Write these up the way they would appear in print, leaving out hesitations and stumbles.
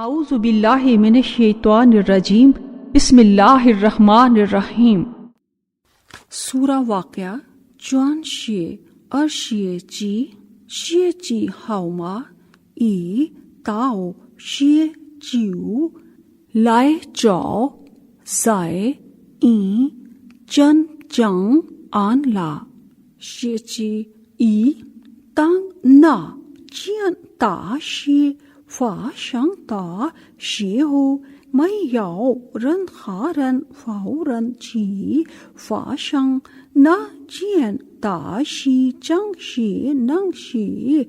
اعوذ باللہ من الشیطان الرجیم بسم اللہ الرحمن الرحیم سورہ واقعہ چوان شیے چی ہاؤما ای تاؤ شیے چیو لائے چاؤ زائے ای چن چنگ آن لا شیے چی ای تنگ نا چین تا شیے فا شنگ تا شیے ہو مئی یاؤ رن خا رن فاؤ رن چی فا شنگ نا چین تا شی چنگ شی ننگ شی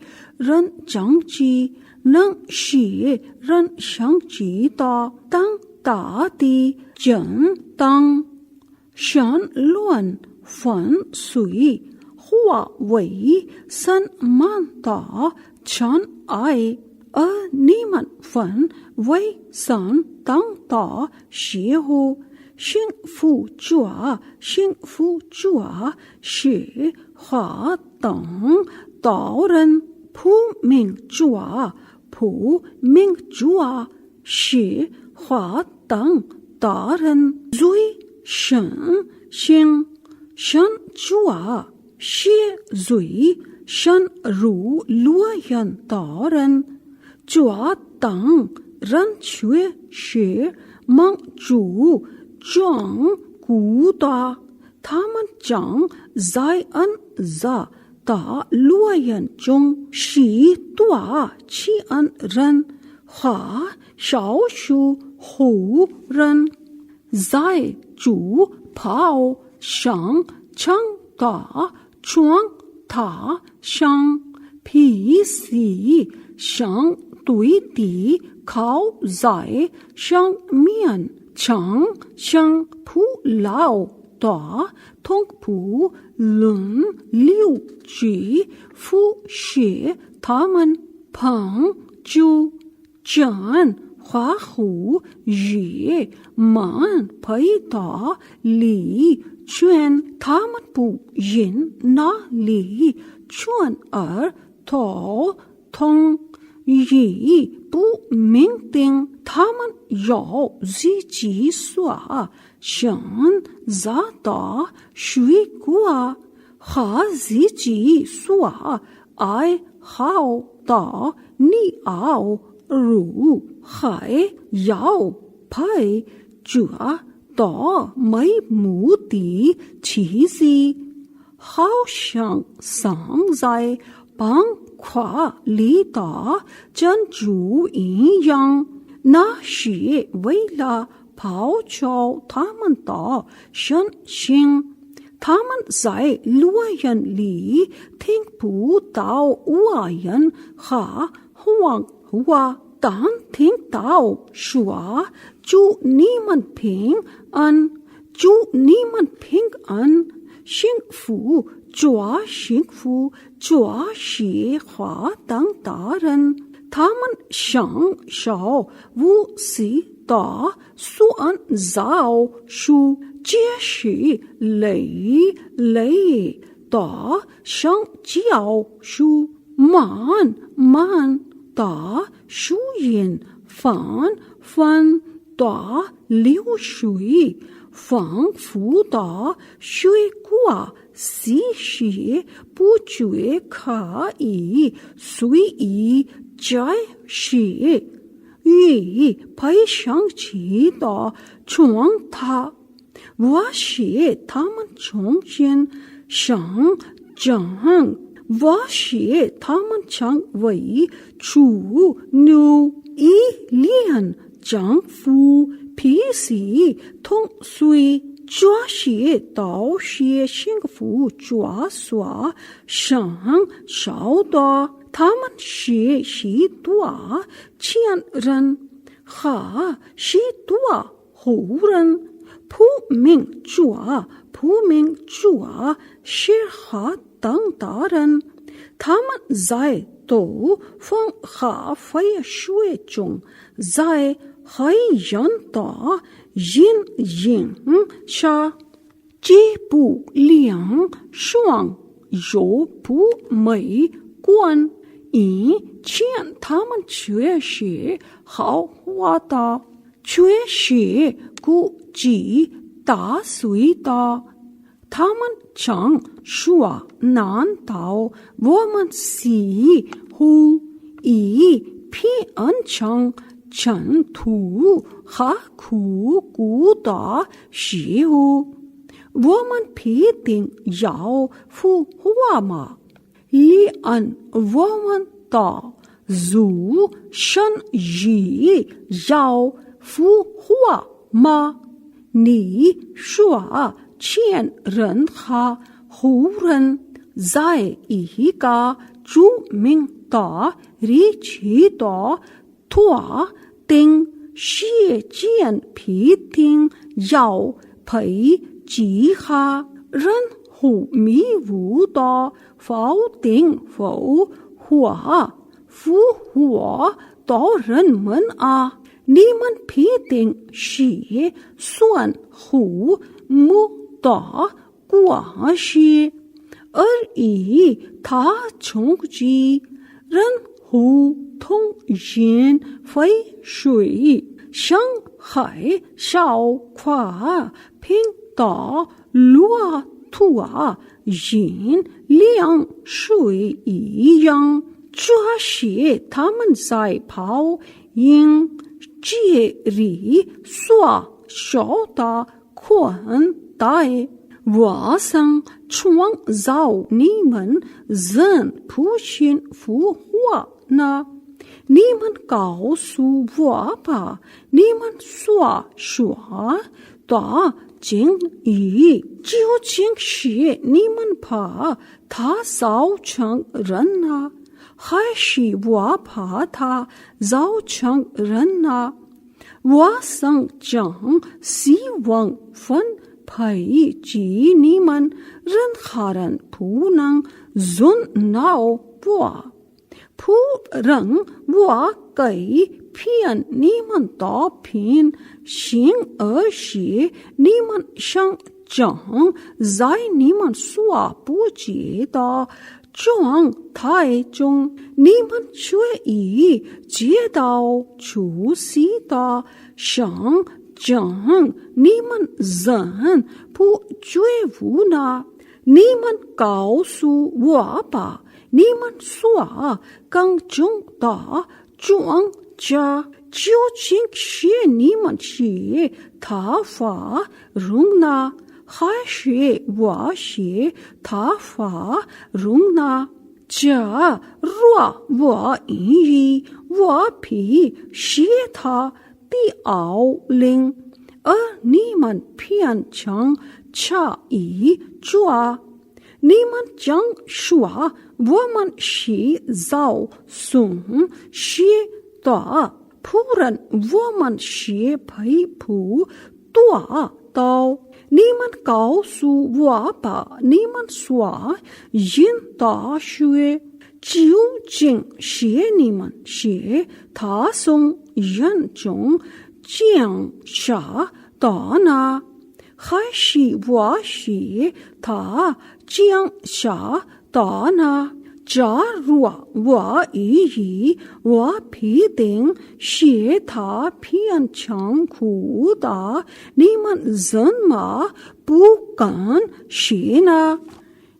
رن چنگ چی ننگ شی رن شنگ چی تا تنگ تا تی جن تنگ شن لون فن سوئی ہوا وئی سن من تا چن آئے نیمن فن وئی سن تنگ تا شیے ہو شنگ فو چوا شی خا تنگ تاورن پھو منگ چوا شی خا تنگ تارن زوئی شن چوا شی زوئی شن رو لوین تارن چوا تنگ رن چوے شی منگ چو چونگ کو تا تھامن چنگ زائی ان زا تا لوین چونگ شی توا چی ان رن خا شاؤ شو ہو رن زائی چو پھاؤ شنگ چنگ تا چونگ تھا شنگ پھی سی شنگ توئی تی کھاؤ زائے شنگ مین چنگ شنگ پھو لاؤ تا تھونگ پھو لن لیو چی فو شی تھامن پھنگ چو چن خواہ خو یہ من پھئی تا لی چون تھامن پو ین نا لی چون تو تھونگ یہ پو منگ تنگ تھامن یاؤ زی چی سوا شن زا تا شوی کوا خا زی چی سوا آئے خاؤ تا نی آؤ رو خائے یاؤ پھائی چوا تا مئی موتی چیزی خاؤ شنگ سنگ زائے پنگ خوا لی تا چن چو این ینگ نا شیے ویلا پھاؤ چاؤ تھامن تا شن شنگ تھامن زائے لوین لی تھنگ پو تاؤ اوائن خا ہوانگ ہوا تان تھنگ تاؤ شوا چو نیمن پھنگ ان شنگ فو چوا شنگ فو چوا شی خوا تنگ تارن تھامن شنگ شاؤ وو سی تا سو ان زاؤ شو چیے شی لئی تا شنگ چیاؤ شو من تا شو ین فن تا لیو شوئی فنگ فو تا شوئی کوا سی شی پوچوے کھا ای سوئی ای چائے شی ای پھئی شنگ چی تا چونگ تھا وا شی تھامن چونگ چین شنگ جنگ وا شی تھامن چنگ وئی چو نیو ای لین جنگ فو پھی سی تھونگ سوئی چوا شیے تاؤ شیے شنگ فو چوا سوا شنگ شاؤ تا تھامن شیے شی توا چین رن خا شی توا ہو رن پھو منگ چوا شیر خا تنگ تارن تھامن زائے تو فنگ خا فی شوے چونگ زائے خائی ین تا ین شا چی پو لیانگ شوانگ یو پو مئی کون 以前他们却是好话的，却是故意打碎的。他们常说，难道我们似乎一片成尘土和枯骨的事物，我们必定要复活吗？连我们的肉身也要复活吗？你说前人和后人在一个著名的日期的特定时间必定要被记下，任何迷雾的否定复活的人们啊，你们必定是算乎目的关系，而以他从其任何同人非水伤害少快平的骆驼因两水一样，这是他们在跑因这里所受的困待。我想创造你们人不信复活呢？你们告诉我吧，你们所说的经义究竟是你们怕他造成人呢，还是我怕他造成人呢？我想将希望分配给你们，任何人不能忍闹我，不让我改变你们的品行，而是你们想将在你们所不知的状态中，你们却已接到出息的想将你们人不觉悟呢？你们告诉我吧，你们所耕种的庄稼究竟是你们是他发荣呢，还是我是他发荣呢？假若我愿意，我必是他的奥灵，而你们偏强差异着。你们将说我们是造送是的仆人，我们是被捕多的。你们告诉我吧，你们所应大学究竟是你们是他从人中降下的呢，还是我是他降下的呢？假若我愿意，我必定是他偏强苦的，你们怎么不敢是呢？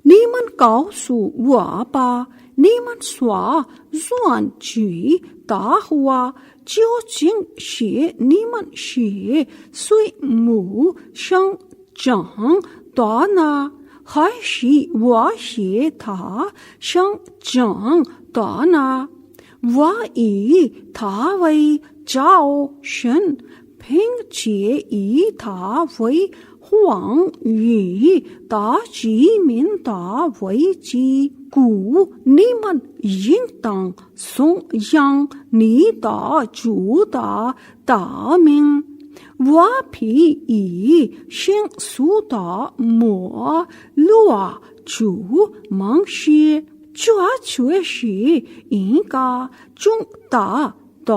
你们告诉我吧，你们所算计的话究竟是你们是随母生长的呢，还是我是他生长的呢？我以他为招神，并且以他为皇与大居民的危机，故你们应当颂扬你的主的大名。我必以迅速的没落出梦事，这却是一个重大的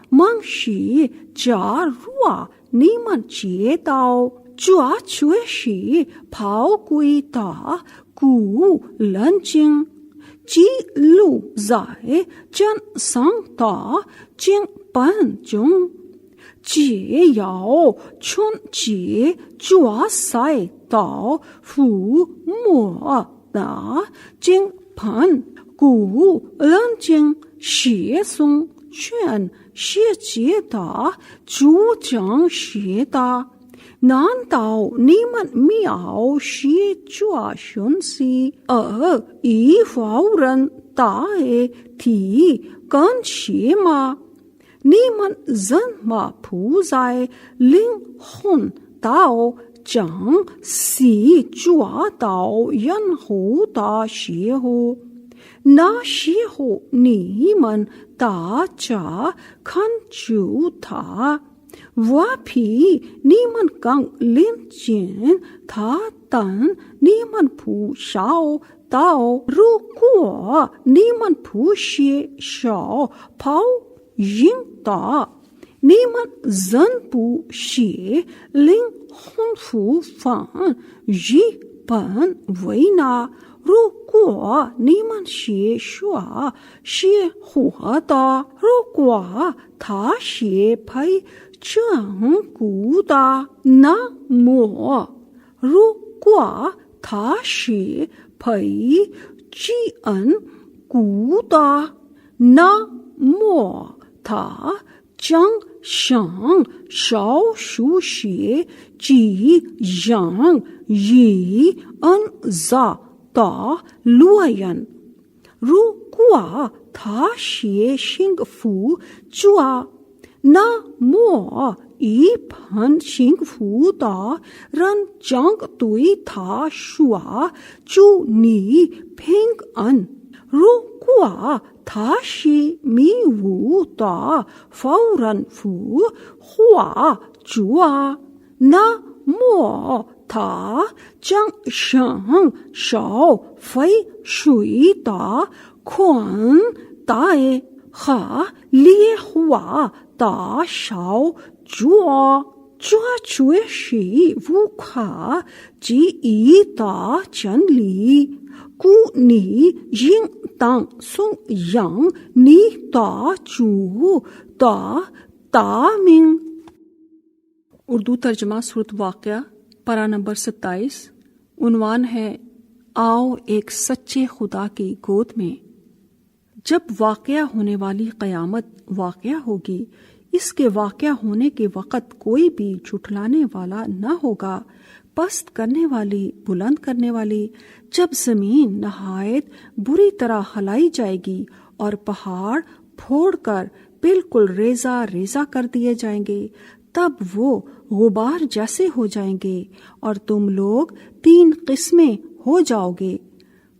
梦事。假若你们知道，这却是宝贵的故冷静。Chi lu zai chen sang ta jing pan jung. Jie yao chun jie jua sai dao fu mo da jing pan gu ren jing xie song quan xie jie da zhu jiang xie da. 难道你们藐视抓讯息而以否认大爱提感谢吗？你们怎么不在灵魂道将是抓到任何的时候？那时候你们大家看出他。我比你们更领先他，但你们不晓得，如果你们不是小跑赢的，你们怎不是灵魂复返日本为呢？如果你们是说是活的，如果他是配正骨的，那么如果他是配正骨的，那么他将向少数些这样一恩za的路人。如果他是幸福者，那么一般幸福的人将对他说：“祝你平安。”如果他是迷雾的否认复活者，那么他将向烧沸水的宽带和烈火的烧这却是无可置疑的真理，故你应当颂扬你的主的大名。اردو ترجمہ صورت واقعہ پارہ number 27، عنوان ہے آؤ ایک سچے خدا کی گود میں۔ جب واقعہ ہونے والی قیامت واقعہ ہوگی، اس کے واقعہ ہونے کے وقت کوئی بھی جھٹلانے والا نہ ہوگا، پست کرنے والی، بلند کرنے والی۔ جب زمین نہایت بری طرح ہلائی جائے گی اور پہاڑ پھوڑ کر بالکل ریزہ ریزہ کر دیے جائیں گے، تب وہ غبار جیسے ہو جائیں گے اور تم لوگ 3 قسمیں ہو جاؤ گے۔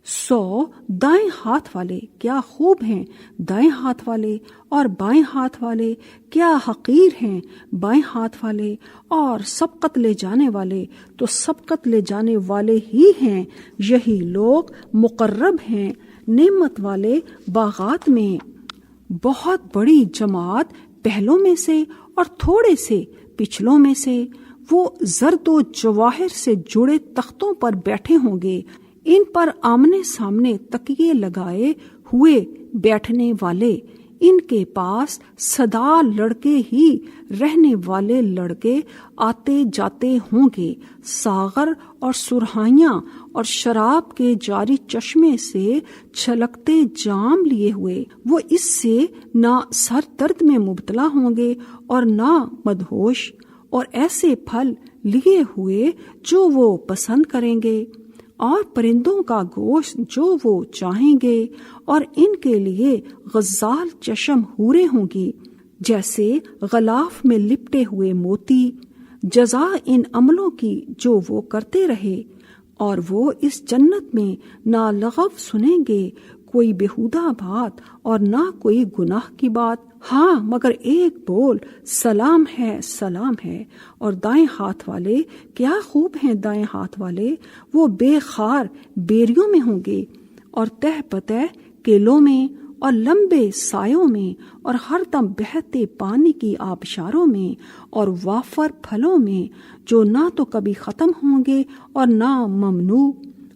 100 دائیں ہاتھ والے کیا خوب ہیں، دائیں ہاتھ والے، اور بائیں ہاتھ والے کیا حقیر ہیں، بائیں ہاتھ والے، اور سبقت لے جانے والے تو سبقت لے جانے والے ہی ہیں، یہی لوگ مقرب ہیں نعمت والے باغات میں۔ بہت بڑی جماعت پہلوں میں سے اور تھوڑے سے پچھلوں میں سے، وہ زرد و جواہر سے جڑے تختوں پر بیٹھے ہوں گے، ان پر آمنے سامنے تکیے لگائے ہوئے بیٹھنے والے، ان کے پاس سدا لڑکے ہی رہنے والے لڑکے آتے جاتے ہوں گے، ساغر اور سرہائیاں اور شراب کے جاری چشمے سے چھلکتے جام لیے ہوئے، وہ اس سے نہ سر درد میں مبتلا ہوں گے اور نہ مدہوش، اور ایسے پھل لیے ہوئے جو وہ پسند کریں گے، اور پرندوں کا گوشت جو وہ چاہیں گے، اور ان کے لیے غزال چشم حوریں ہوں گی جیسے غلاف میں لپٹے ہوئے موتی، جزا ان عملوں کی جو وہ کرتے رہے، اور وہ اس جنت میں نہ لغو سنیں گے، کوئی بیہودہ بات اور نہ کوئی گناہ کی بات، ہاں مگر ایک بول سلام ہے، سلام ہے۔ اور دائیں ہاتھ والے کیا خوب ہیں، دائیں ہاتھ والے، وہ بے خار بیریوں میں ہوں گے، اور تہ پتہ کیلوں میں، اور لمبے سایوں میں، اور ہر دم بہتے پانی کی آبشاروں میں، اور وافر پھلوں میں جو نہ تو کبھی ختم ہوں گے اور نہ ممنوع،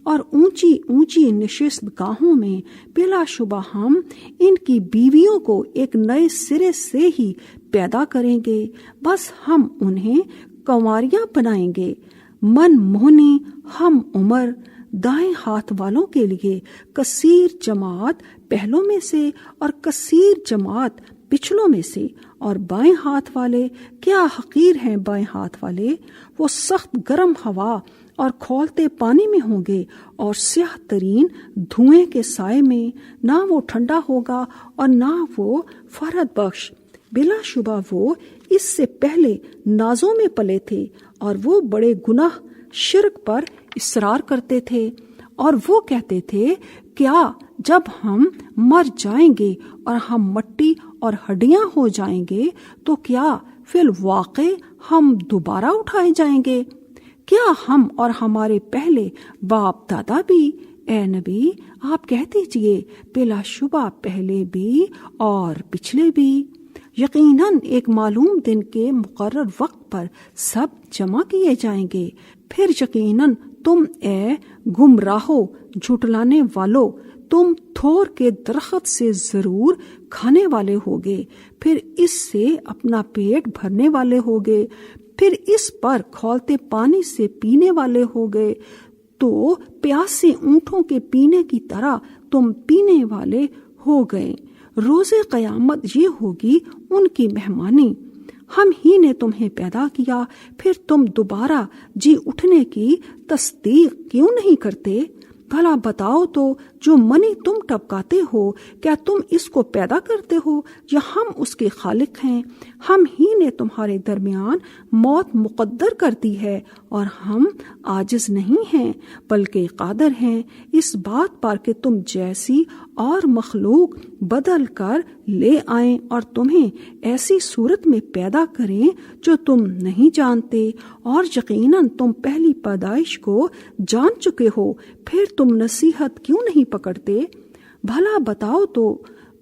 اور اونچی اونچی نشست گاہوں میں بلا شبہ ہم ان کی بیویوں کو ایک نئے سرے سے ہی پیدا کریں گے، بس ہم انہیں کنواریاں بنائیں گے۔ من موہنی ہم عمر دائیں ہاتھ والوں کے لیے کثیر جماعت پہلوں میں سے اور کثیر جماعت پچھلوں میں سے، اور بائیں ہاتھ والے کیا حقیر ہیں۔ بائیں ہاتھ والے وہ سخت گرم ہوا اور کھولتے پانی میں ہوں گے اور سیاہ ترین دھوئیں کے سائے میں، نہ وہ ٹھنڈا ہوگا اور نہ وہ فرحت بخش۔ بلا شبہ وہ اس سے پہلے نازوں میں پلے تھے اور وہ بڑے گناہ شرک پر اصرار کرتے تھے، اور وہ کہتے تھے کیا جب ہم مر جائیں گے اور ہم مٹی اور ہڈیاں ہو جائیں گے تو کیا فی الواقع ہم دوبارہ اٹھائے جائیں گے؟ کیا ہم اور ہمارے پہلے باپ دادا بھی؟ اے نبی آپ کہہ دیجئے بلا شبہ پہلے بھی اور پچھلے بھی۔ یقیناً ایک معلوم دن کے مقرر وقت پر سب جمع کیے جائیں گے، پھر یقیناً تم اے گمراہو جھٹلانے والو، تم تھور کے درخت سے ضرور کھانے والے ہوگے، پھر اس سے اپنا پیٹ بھرنے والے ہوگے، پھر اس پر کھولتے پانی سے پینے والے ہوگے، تو پیاسے اونٹوں کے پینے کی طرح تم پینے والے ہو گئے۔ روز قیامت یہ ہوگی ان کی مہمانی۔ ہم ہی نے تمہیں پیدا کیا، پھر تم دوبارہ جی اٹھنے کی تصدیق کیوں نہیں کرتے؟ بھلا بتاؤ تو جو منی تم ٹپکاتے ہو کیا تم اس کو پیدا کرتے ہو یا ہم اس کے خالق ہیں؟ ہم ہی نے تمہارے درمیان موت مقدر کر دی ہے اور ہم عاجز نہیں ہیں بلکہ قادر ہیں اس بات پر کہ تم جیسی اور مخلوق بدل کر لے آئیں اور تمہیں ایسی صورت میں پیدا کریں جو تم نہیں جانتے، اور یقیناً تم پہلی پیدائش کو جان چکے ہو، پھر تم نصیحت کیوں نہیں پکڑتے؟ بھلا بتاؤ تو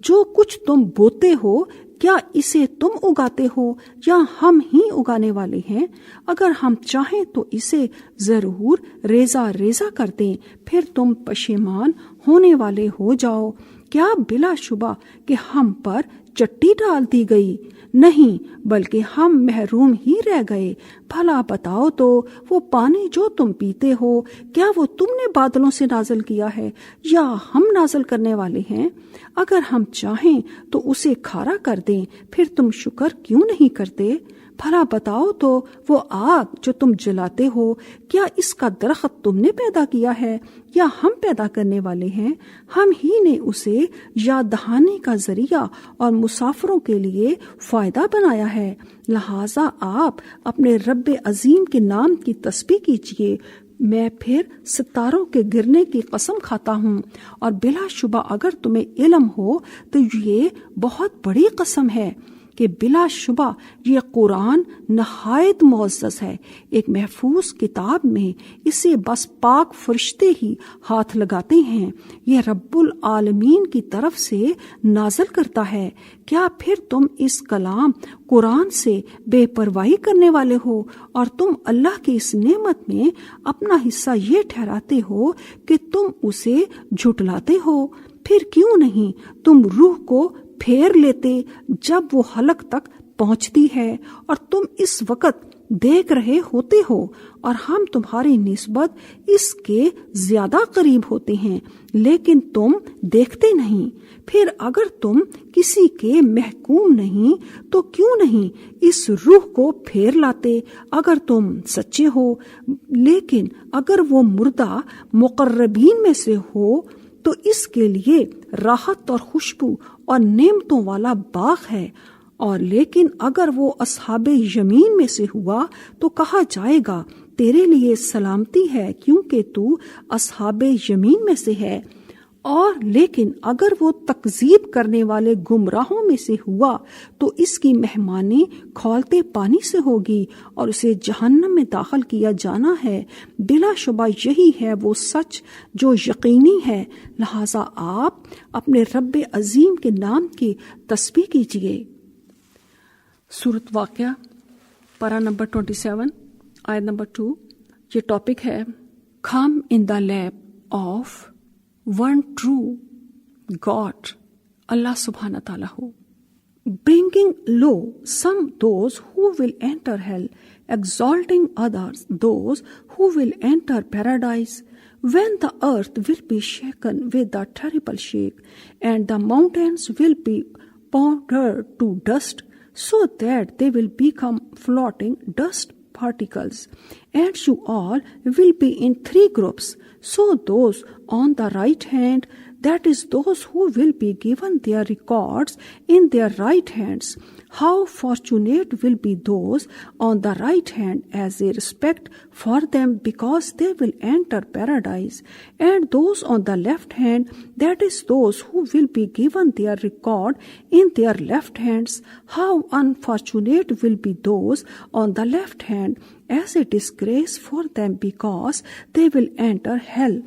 جو کچھ تم بوتے ہو کیا اسے تم اگاتے ہو یا ہم ہی اگانے والے ہیں؟ اگر ہم چاہیں تو اسے ضرور ریزہ ریزہ کر دیں، پھر تم پشیمان ہونے والے ہو جاؤ۔ کیا بلا شبہ کہ ہم پر چٹی ڈال دی گئی؟ نہیں، بلکہ ہم محروم ہی رہ گئے۔ بھلا بتاؤ تو وہ پانی جو تم پیتے ہو کیا وہ تم نے بادلوں سے نازل کیا ہے یا ہم نازل کرنے والے ہیں؟ اگر ہم چاہیں تو اسے کھارا کر دیں، پھر تم شکر کیوں نہیں کرتے؟ بھلا بتاؤ تو وہ آگ جو تم جلاتے ہو کیا اس کا درخت تم نے پیدا کیا ہے یا ہم پیدا کرنے والے ہیں؟ ہم ہی نے اسے یاد دہانی کا ذریعہ اور مسافروں کے لیے فائدہ بنایا ہے، لہٰذا آپ اپنے رب عظیم کے نام کی تسبیح کیجیے۔ میں پھر ستاروں کے گرنے کی قسم کھاتا ہوں، اور بلا شبہ اگر تمہیں علم ہو تو یہ بہت بڑی قسم ہے کہ بلا شبہ یہ قرآن نہایت معزز ہے۔ ایک محفوظ کتاب میں اسے بس پاک فرشتے ہی ہاتھ لگاتے ہیں، یہ رب العالمین کی طرف سے نازل کرتا ہے۔ کیا پھر تم اس کلام قرآن سے بے پرواہی کرنے والے ہو اور تم اللہ کی اس نعمت میں اپنا حصہ یہ ٹھہراتے ہو کہ تم اسے جھٹلاتے ہو؟ پھر کیوں نہیں تم روح کو پھیر لیتے جب وہ حلق تک پہنچتی ہے اور تم اس وقت دیکھ رہے ہوتے ہو، اور ہم تمہاری نسبت اس کے زیادہ قریب ہوتے ہیں لیکن تم دیکھتے نہیں۔ پھر اگر تم کسی کے محکوم نہیں تو کیوں نہیں اس روح کو پھیر لاتے اگر تم سچے ہو؟ لیکن اگر وہ مردہ مقربین میں سے ہو تو اس کے لیے راحت اور خوشبو اور نعمتوں والا باغ ہے، اور لیکن اگر وہ اصحاب یمین میں سے ہوا تو کہا جائے گا تیرے لیے سلامتی ہے کیونکہ تو اصحاب یمین میں سے ہے، اور لیکن اگر وہ تکذیب کرنے والے گمراہوں میں سے ہوا تو اس کی مہمانی کھولتے پانی سے ہوگی اور اسے جہنم میں داخل کیا جانا ہے۔ بلا شبہ یہی ہے وہ سچ جو یقینی ہے، لہٰذا آپ اپنے رب عظیم کے نام کی تسبیح کیجیے۔ سورۃ واقعہ پارہ نمبر 27 آیت نمبر 2۔ یہ ٹاپک ہے come in the lab, of one true God, Allah subhanahu wa ta'ala hu, bringing low some those who will enter hell, exalting others those who will enter paradise. When the earth will be shaken with a terrible shake, and the mountains will be powdered to dust, so that they will become floating dust particles, and you all will be in 3 groups. So those on the right hand, that is those who will be given their records in their right hands. How fortunate will be those on the right hand as a respect for them, because they will enter paradise. And those on the left hand, that is those who will be given their record in their left hands. How unfortunate will be those on the left hand as a disgrace for them, because they will enter hell.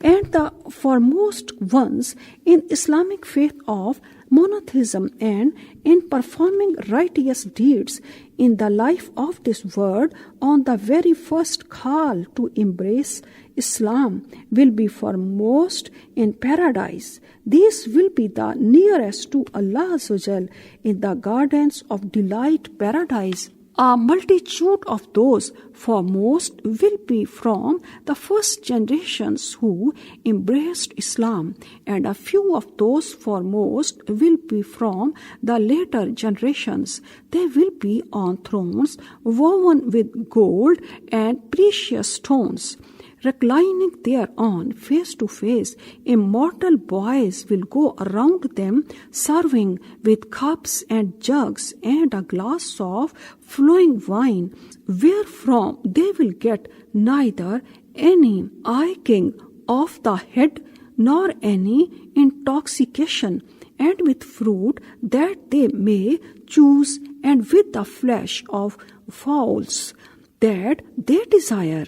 And the foremost ones in Islamic faith of monotheism and in performing righteous deeds in the life of this world on the very first call to embrace Islam will be foremost in paradise. These will be the nearest to Allah Azza wa Jal in the gardens of delight paradise. A multitude of those foremost will be from the first generations who embraced Islam, and a few of those foremost will be from the later generations. They will be on thrones woven with gold and precious stones. Reclining thereon face to face, immortal boys will go around them, serving with cups and jugs and a glass of flowing wine, wherefrom they will get neither any aching of the head nor any intoxication, and with fruit that they may choose, and with the flesh of fowls that they desire.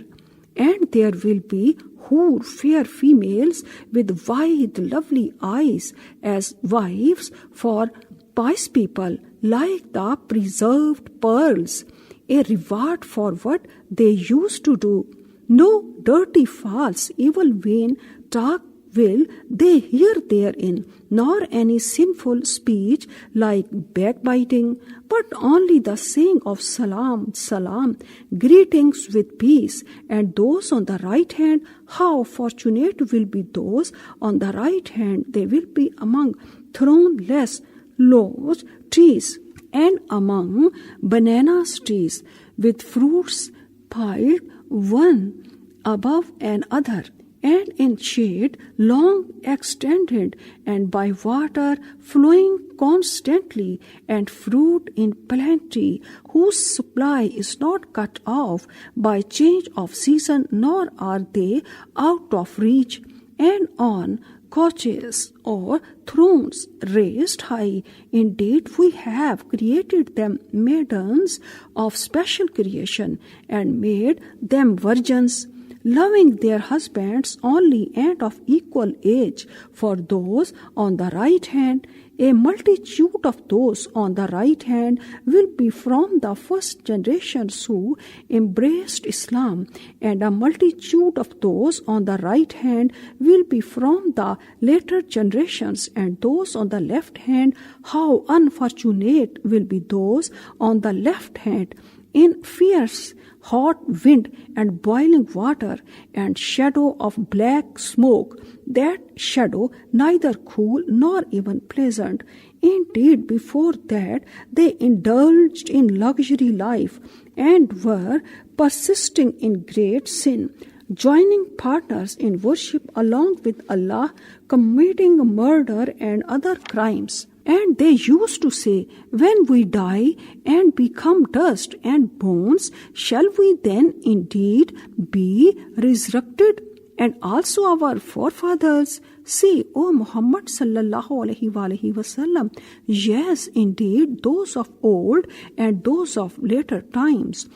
And there will be hoor, fair females with wide, lovely eyes, as wives for pious people, like the preserved pearls, a reward for what they used to do. No dirty, false, evil, vain talk will they hear therein, nor any sinful speech like backbiting, but only the saying of salam, salam, greetings with peace. And those on the right hand, how fortunate will be those on the right hand. They will be among thornless large trees, and among banana trees, with fruits piled one above another, and in shade long extended, and by water flowing constantly, and fruit in plenty, whose supply is not cut off by change of season, nor are they out of reach. And on couches or thrones raised high, indeed we have created them maidens of special creation, and made them virgins, loving their husbands only and of equal age. For those on the right hand, a multitude of those on the right hand will be from the first generations who embraced Islam, and a multitude of those on the right hand will be from the later generations. And those on the left hand, how unfortunate will be those on the left hand, in fierce hot wind and boiling water and shadow of black smoke, that shadow neither cool nor even pleasant. Indeed, before that they indulged in luxury life, and were persisting in great sin, joining partners in worship along with Allah, committing murder and other crimes. And they used to say, when we die and become dust and bones, shall we then indeed be resurrected? And also our forefathers say, O Muhammad sallallahu alaihi wasallam, yes, indeed, those of old and those of later times,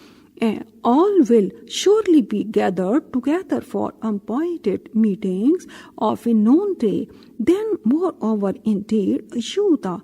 all will surely be gathered together for appointed meetings of a known day. Then moreover, indeed, you the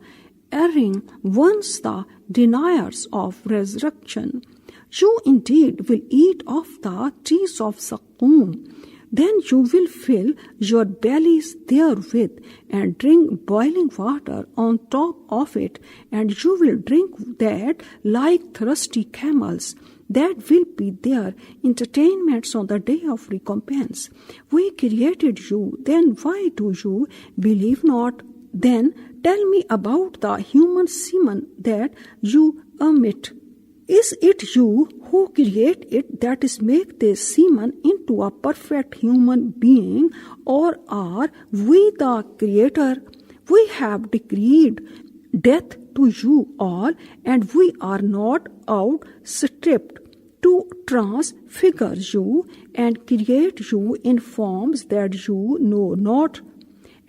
erring ones, the deniers of resurrection, you indeed will eat of the trees of Zaqqum, then you will fill your bellies therewith and drink boiling water on top of it, and you will drink that like thirsty camels. That will be their entertainments on the day of recompense. We created you, then why do you believe not? Then tell me about the human semen that you emit. Is it you who create it, that is, make this semen into a perfect human being, or are we the creator? We have decreed death to you all, and we are not outstripped to transfigure you and create you in forms that you know not.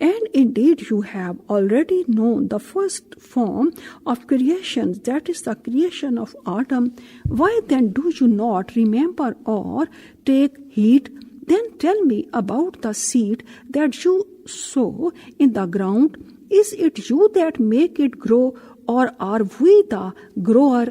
And indeed you have already known the first form of creation, that is the creation of Adam. Why then do you not remember or take heed? Then tell me about the seed that you sow in the ground. Is it you that make it grow, or are we the grower?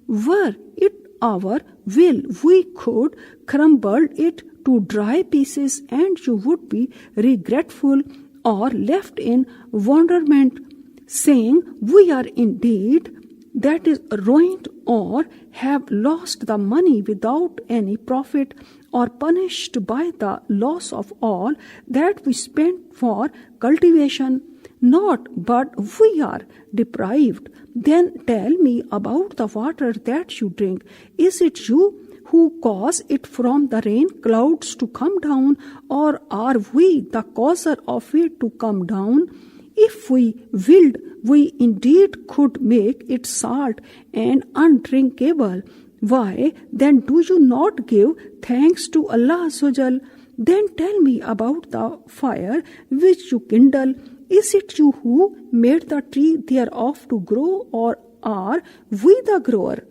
Were it our will, we could crumble it to dry pieces, and you would be regretful or left in wonderment, saying, we are indeed, that is, ruined, or have lost the money without any profit, or punished by the loss of all that we spent for cultivation. Not, but we are deprived. Then tell me about the water that you drink. Is it you who cause it from the rain clouds to come down, or are we the causer of it to come down? If we willed, we indeed could make it salt and undrinkable. Why then do you not give thanks to Allah Azza wa Jal? Then tell me about the fire which you kindle. Is it you who made the tree thereof to grow, or are we the grower?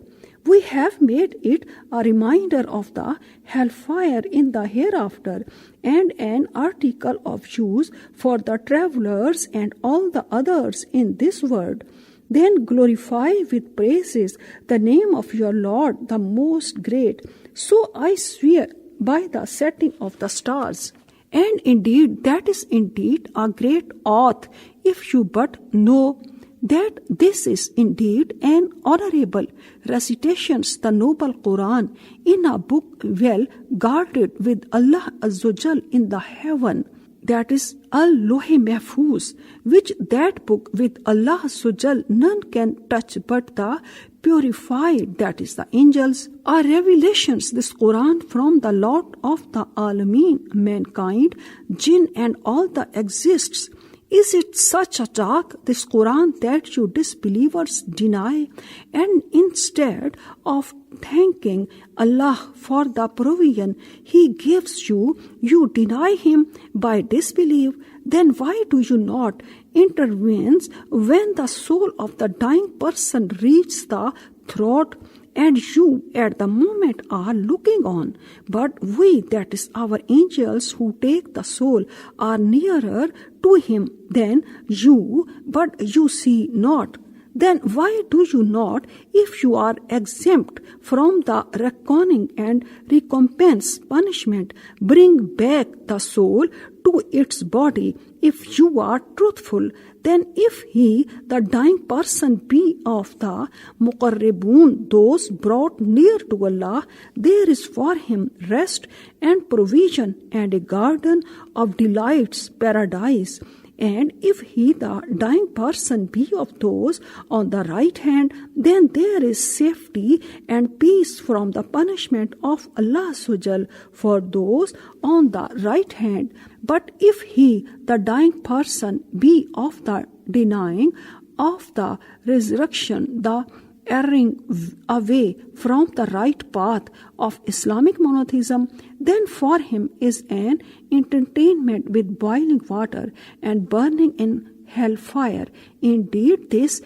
We have made it a reminder of the hellfire in the hereafter, and an article of use for the travelers and all the others in this world. Then glorify with praises the name of your Lord, the Most Great. So I swear by the setting of the stars. And indeed, that is indeed a great oath, if you but know that this is indeed an honorable recitation, the noble Quran, in a book well guarded with Allah Azza wa Jal in the heaven, that is Al-Lohe Mahfuz, which that book with Allah Azza wa Jal none can touch but the purified, that is the angels, are revelations, this Quran, from the Lord of the Alameen, mankind, jinn and all that exists. Is it such a talk, this Quran, that you disbelievers deny, and instead of thanking Allah for the provision He gives you, you deny Him by disbelief? Then why do you not intervene when the soul of the dying person reaches the throat, and you at the moment are looking on? But we, that is our angels who take the soul, are nearer to him than you, but you see not. Then why do you not, if you are exempt from the reckoning and recompense punishment, bring back the soul to its body, if you are truthful? Then if he, the dying person, be of the muqarrabun, those brought near to Allah, there is for him rest and provision and a garden of delights, paradise. And if he, the dying person, be of those on the right hand, then there is safety and peace from the punishment of Allah Azza wa Jal for those on the right hand. But if he, the dying person, be of the denying of the resurrection, the erring away from the right path of Islamic monotheism, then for him is an entertainment with boiling water and burning in hellfire. Indeed, this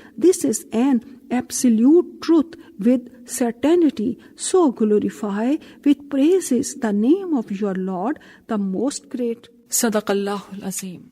is an absolute truth with certainty. So glorify with praises the name of your Lord, the Most Great. Sadaqallahul Azim.